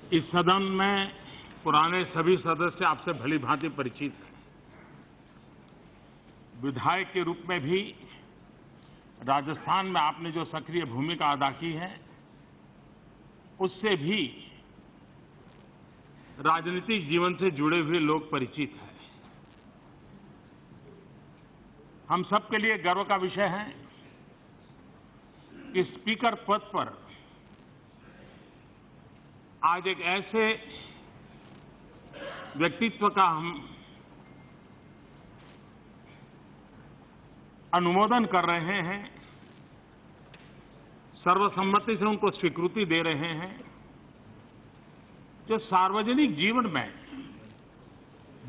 इस सदन में पुराने सभी सदस्य आपसे भली भांति परिचित हैं। विधायक के रूप में भी राजस्थान में आपने जो सक्रिय भूमिका अदा की है, उससे भी राजनीतिक जीवन से जुड़े हुए लोग परिचित हैं। हम सबके लिए गर्व का विषय है कि स्पीकर पद पर आज एक ऐसे व्यक्तित्व का हम अनुमोदन कर रहे हैं, सर्वसम्मति से उनको स्वीकृति दे रहे हैं, जो सार्वजनिक जीवन में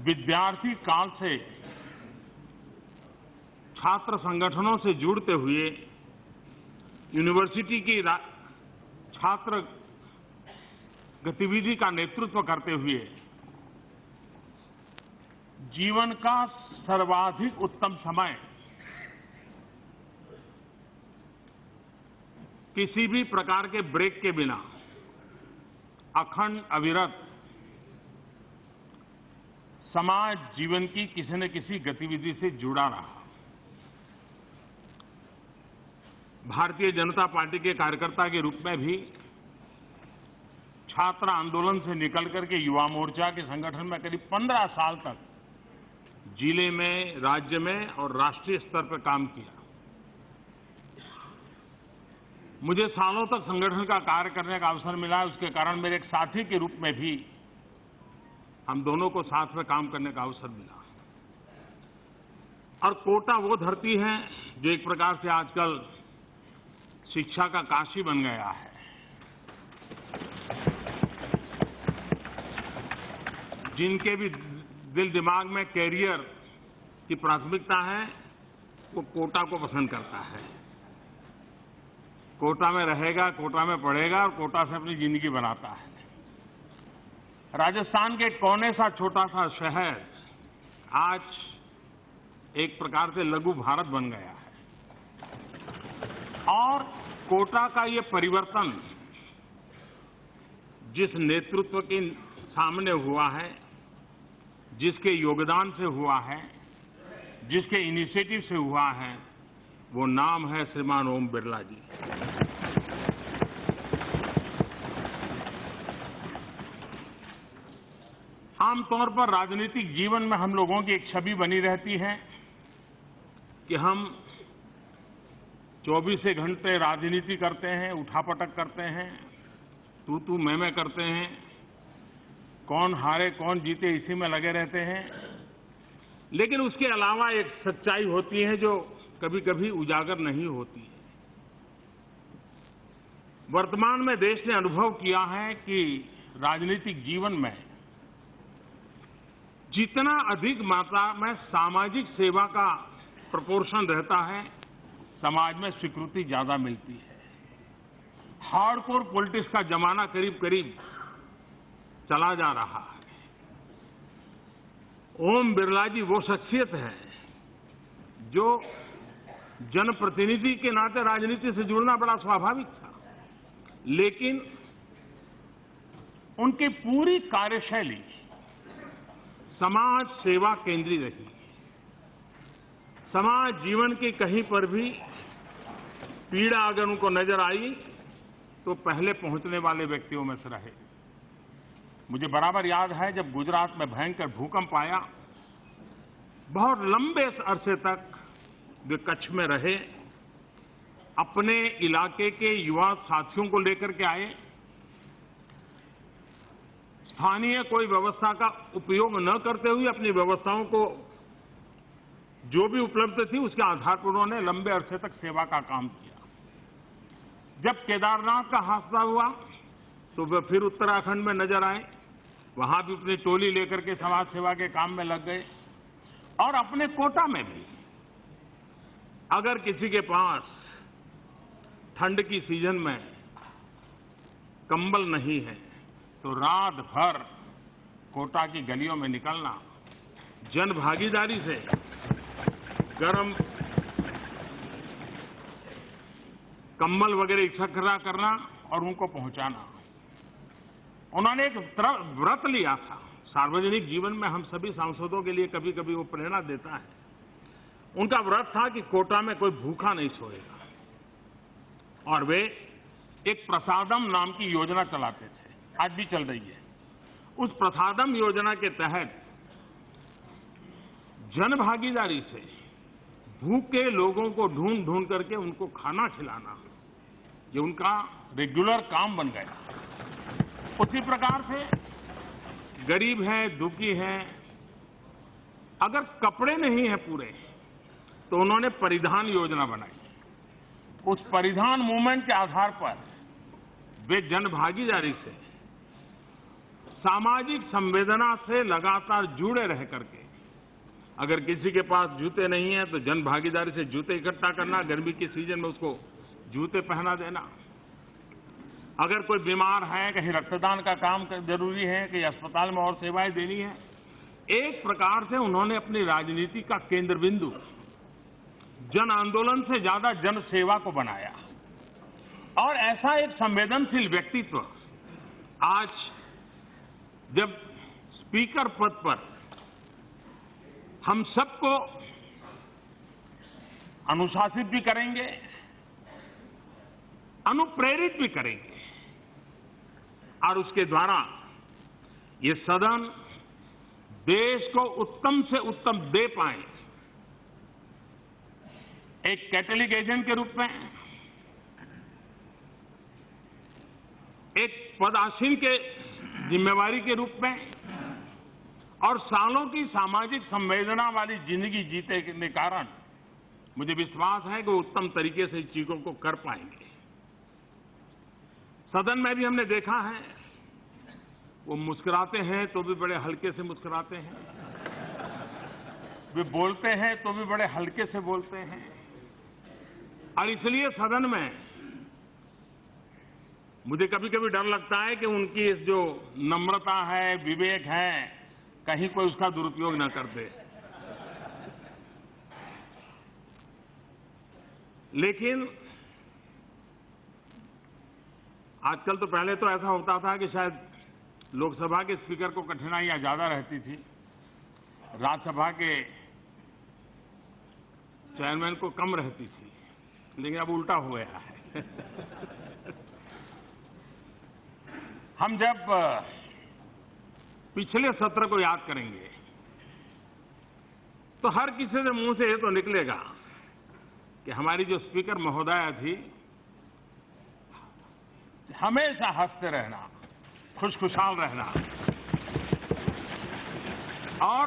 विद्यार्थी काल से छात्र संगठनों से जुड़ते हुए यूनिवर्सिटी की छात्र गतिविधि का नेतृत्व करते हुए जीवन का सर्वाधिक उत्तम समय किसी भी प्रकार के ब्रेक के बिना अखंड अविरत समाज जीवन की किसी न किसी गतिविधि से जुड़ा रहा। भारतीय जनता पार्टी के कार्यकर्ता के रूप में भी छात्र आंदोलन से निकल करके युवा मोर्चा के संगठन में करीब 15 साल तक जिले में, राज्य में और राष्ट्रीय स्तर पर काम किया। मुझे सालों तक संगठन का कार्य करने का अवसर मिला। उसके कारण मेरे एक साथी के रूप में भी हम दोनों को साथ में काम करने का अवसर मिला। और कोटा वो धरती है जो एक प्रकार से आजकल शिक्षा का काशी बन गया है। जिनके भी दिल दिमाग में कैरियर की प्राथमिकता है, वो कोटा को पसंद करता है। कोटा में रहेगा, कोटा में पढ़ेगा और कोटा से अपनी जिंदगी बनाता है। राजस्थान के कोने सा छोटा सा शहर आज एक प्रकार से लघु भारत बन गया है। और कोटा का ये परिवर्तन जिस नेतृत्व के सामने हुआ है, जिसके योगदान से हुआ है, जिसके इनिशिएटिव से हुआ है, वो नाम है श्रीमान ओम बिरला जी। आमतौर पर राजनीतिक जीवन में हम लोगों की एक छवि बनी रहती है कि हम 24 घंटे राजनीति करते हैं, उठापटक करते हैं, तू मैं करते हैं, कौन हारे कौन जीते इसी में लगे रहते हैं। लेकिन उसके अलावा एक सच्चाई होती है जो कभी कभी उजागर नहीं होती है। वर्तमान में देश ने अनुभव किया है कि राजनीतिक जीवन में जितना अधिक मात्रा में सामाजिक सेवा का प्रोपोर्शन रहता है, समाज में स्वीकृति ज्यादा मिलती है। हार्डकोर पॉलिटिक्स का जमाना करीब करीब चला जा रहा है। ओम बिरला जी वो शख्सियत है जो जनप्रतिनिधि के नाते राजनीति से जुड़ना बड़ा स्वाभाविक था, लेकिन उनकी पूरी कार्यशैली समाज सेवा केंद्रित रही। समाज जीवन की कहीं पर भी पीड़ा अगर उनको नजर आई तो पहले पहुंचने वाले व्यक्तियों में से रहे। मुझे बराबर याद है जब गुजरात में भयंकर भूकंप आया, बहुत लंबे अरसे तक वे कच्छ में रहे, अपने इलाके के युवा साथियों को लेकर के आए। स्थानीय कोई व्यवस्था का उपयोग न करते हुए अपनी व्यवस्थाओं को जो भी उपलब्ध थी उसके आधार पर उन्होंने लंबे अरसे तक सेवा का काम किया। जब केदारनाथ का हादसा हुआ तो वे फिर उत्तराखंड में नजर आए, वहां भी अपनी टोली लेकर के समाज सेवा के काम में लग गए। और अपने कोटा में भी अगर किसी के पास ठंड की सीजन में कंबल नहीं है तो रात भर कोटा की गलियों में निकलना, जन भागीदारी से गर्म कंबल वगैरह इकट्ठा करना और उनको पहुंचाना। उन्होंने एक व्रत लिया था। सार्वजनिक जीवन में हम सभी सांसदों के लिए कभी कभी वो प्रेरणा देता है। उनका व्रत था कि कोटा में कोई भूखा नहीं सोएगा, और वे एक प्रसादम नाम की योजना चलाते थे, आज भी चल रही है। उस प्रसादम योजना के तहत जन भागीदारी से भूखे लोगों को ढूंढ ढूंढ करके उनको खाना खिलाना, ये उनका रेगुलर काम बन गया। उसी प्रकार से गरीब हैं, दुखी हैं, अगर कपड़े नहीं है पूरे, तो उन्होंने परिधान योजना बनाई। उस परिधान मूवमेंट के आधार पर वे जन भागीदारी से, सामाजिक संवेदना से लगातार जुड़े रह करके, अगर किसी के पास जूते नहीं है तो जन भागीदारी से जूते इकट्ठा करना, गर्मी के सीजन में उसको जूते पहना देना। अगर कोई बीमार है, कहीं रक्तदान का काम जरूरी है, कहीं अस्पताल में और सेवाएं देनी है, एक प्रकार से उन्होंने अपनी राजनीति का केंद्र बिंदु जन आंदोलन से ज्यादा जन सेवा को बनाया। और ऐसा एक संवेदनशील व्यक्तित्व आज जब स्पीकर पद पर हम सबको अनुशासित भी करेंगे, अनुप्रेरित भी करेंगे, और उसके द्वारा ये सदन देश को उत्तम से उत्तम दे पाए, एक कैटलिक एजेंट के रूप में, एक पदासीन के जिम्मेवारी के रूप में, और सालों की सामाजिक संवेदना वाली जिंदगी जीते के कारण मुझे विश्वास है कि वो उत्तम तरीके से इस चीजों को कर पाएंगे। सदन में भी हमने देखा है, वो मुस्कुराते हैं तो भी बड़े हल्के से मुस्कुराते हैं, वे बोलते हैं तो भी बड़े हल्के से बोलते हैं। और इसलिए सदन में मुझे कभी कभी डर लगता है कि उनकी इस जो नम्रता है, विवेक है, कहीं कोई उसका दुरुपयोग न कर दे। लेकिन आजकल तो, पहले तो ऐसा होता था कि शायद लोकसभा के स्पीकर को कठिनाइयां ज्यादा रहती थी, राज्यसभा के चेयरमैन को कम रहती थी, लेकिन अब उल्टा हो गया है। हम जब पिछले सत्र को याद करेंगे तो हर किसी के मुंह से ये तो निकलेगा कि हमारी जो स्पीकर महोदया थी, हमेशा हंसते रहना, खुशखुशाल रहना, और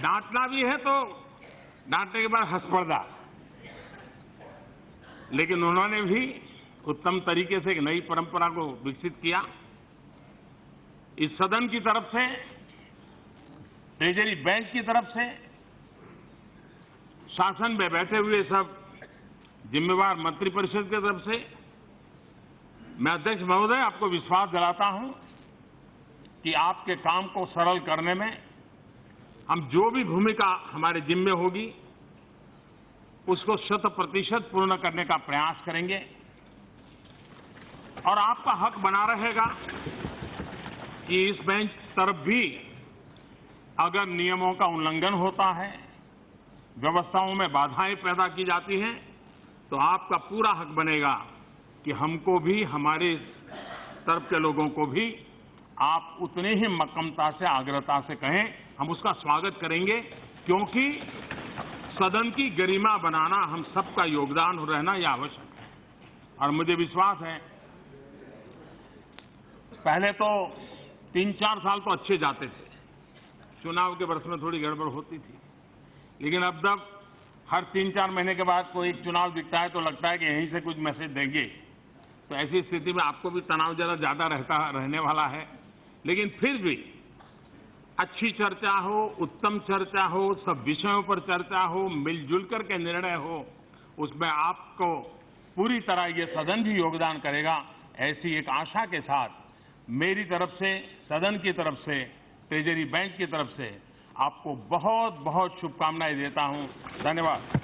डांटना भी है तो डांटने के बाद हंस पड़ना। लेकिन उन्होंने भी उत्तम तरीके से एक नई परंपरा को विकसित किया। इस सदन की तरफ से, ट्रेजरी बेंच की तरफ से, शासन में बैठे हुए सब जिम्मेवार मंत्रिपरिषद की तरफ से मैं अध्यक्ष महोदय आपको विश्वास दिलाता हूं कि आपके काम को सरल करने में हम जो भी भूमिका हमारे जिम्मे होगी उसको 100% पूर्ण करने का प्रयास करेंगे। और आपका हक बना रहेगा कि इस बेंच तरफ भी अगर नियमों का उल्लंघन होता है, व्यवस्थाओं में बाधाएं पैदा की जाती हैं, तो आपका पूरा हक बनेगा कि हमको भी, हमारे तरफ के लोगों को भी आप उतनी ही मक्कमता से, आग्रहता से कहें, हम उसका स्वागत करेंगे, क्योंकि सदन की गरिमा बनाना हम सबका योगदान रहना यह आवश्यक है। और मुझे विश्वास है, पहले तो 3-4 साल तो अच्छे जाते थे, चुनाव के वर्ष में थोड़ी गड़बड़ होती थी, लेकिन अब तक हर 3-4 महीने के बाद कोई एक चुनाव दिखता है तो लगता है कि यहीं से कुछ मैसेज देंगे। तो ऐसी स्थिति में आपको भी तनाव जरा ज्यादा रहने वाला है, लेकिन फिर भी अच्छी चर्चा हो, उत्तम चर्चा हो, सब विषयों पर चर्चा हो, मिलजुल कर के निर्णय हो, उसमें आपको पूरी तरह ये सदन भी योगदान करेगा, ऐसी एक आशा के साथ मेरी तरफ से, सदन की तरफ से, ट्रेजरी बेंच की तरफ से आपको बहुत बहुत शुभकामनाएं देता हूं। धन्यवाद।